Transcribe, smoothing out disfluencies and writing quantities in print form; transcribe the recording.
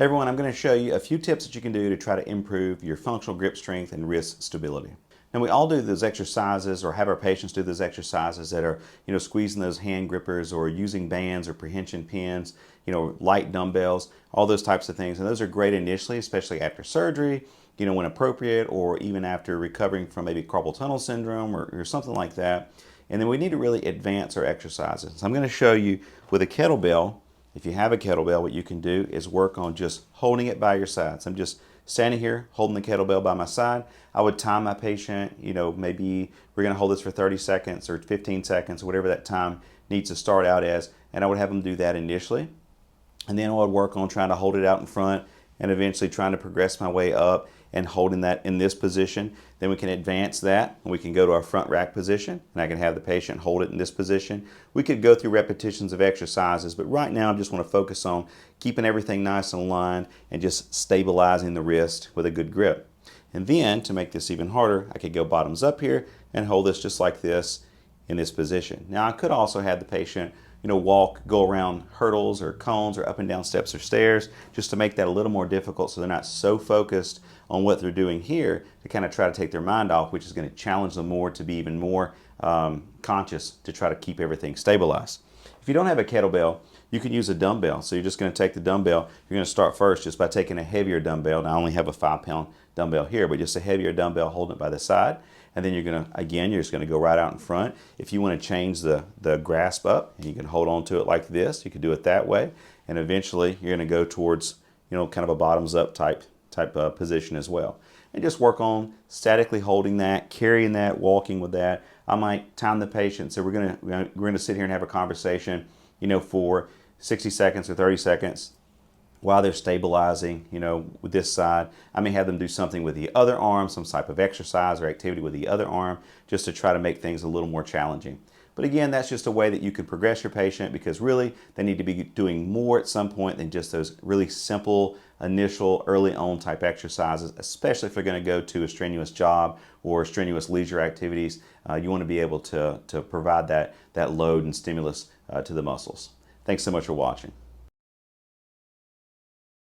Hey everyone, I'm going to show you a few tips that you can do to try to improve your functional grip strength and wrist stability. Now we all do those exercises or have our patients do those exercises that are, squeezing those hand grippers or using bands or prehension pins, light dumbbells, all those types of things. And those are great initially, especially after surgery, when appropriate, or even after recovering from maybe carpal tunnel syndrome or something like that. And then we need to really advance our exercises. So I'm going to show you with a kettlebell. If you have a kettlebell, what you can do is work on just holding it by your side. So I'm just standing here holding the kettlebell by my side. I would time my patient, maybe we're going to hold this for 30 seconds or 15 seconds, whatever that time needs to start out as, and I would have them do that initially. And then I would work on trying to hold it out in front and eventually trying to progress my way up and holding that in this position. Then we can advance that and we can go to our front rack position and I can have the patient hold it in this position. We could go through repetitions of exercises, but right now I just want to focus on keeping everything nice and aligned and just stabilizing the wrist with a good grip. And then to make this even harder, I could go bottoms up here and hold this just like this in this position. Now I could also have the patient go around hurdles or cones or up and down steps or stairs just to make that a little more difficult so they're not so focused on what they're doing here to kind of try to take their mind off, which is going to challenge them more to be even more conscious to try to keep everything stabilized. If you don't have a kettlebell, you can use a dumbbell. So you're just going to take the dumbbell. You're going to start first just by taking a heavier dumbbell. Now I only have a 5-pound dumbbell here, but just a heavier dumbbell holding it by the side. And then you're just going to go right out in front. If you want to change the grasp up, and you can hold on to it like this, you can do it that way. And eventually you're going to go towards, kind of a bottoms up type position as well. And just work on statically holding that, carrying that, walking with that. I might time the patient. So we're going to sit here and have a conversation, for 60 seconds or 30 seconds. While they're stabilizing, with this side, I may have them do something with the other arm, some type of exercise or activity with the other arm, just to try to make things a little more challenging. But again, that's just a way that you can progress your patient because really they need to be doing more at some point than just those really simple initial early on type exercises, especially if they're going to go to a strenuous job or strenuous leisure activities. You want to be able to provide that load and stimulus to the muscles. Thanks so much for watching.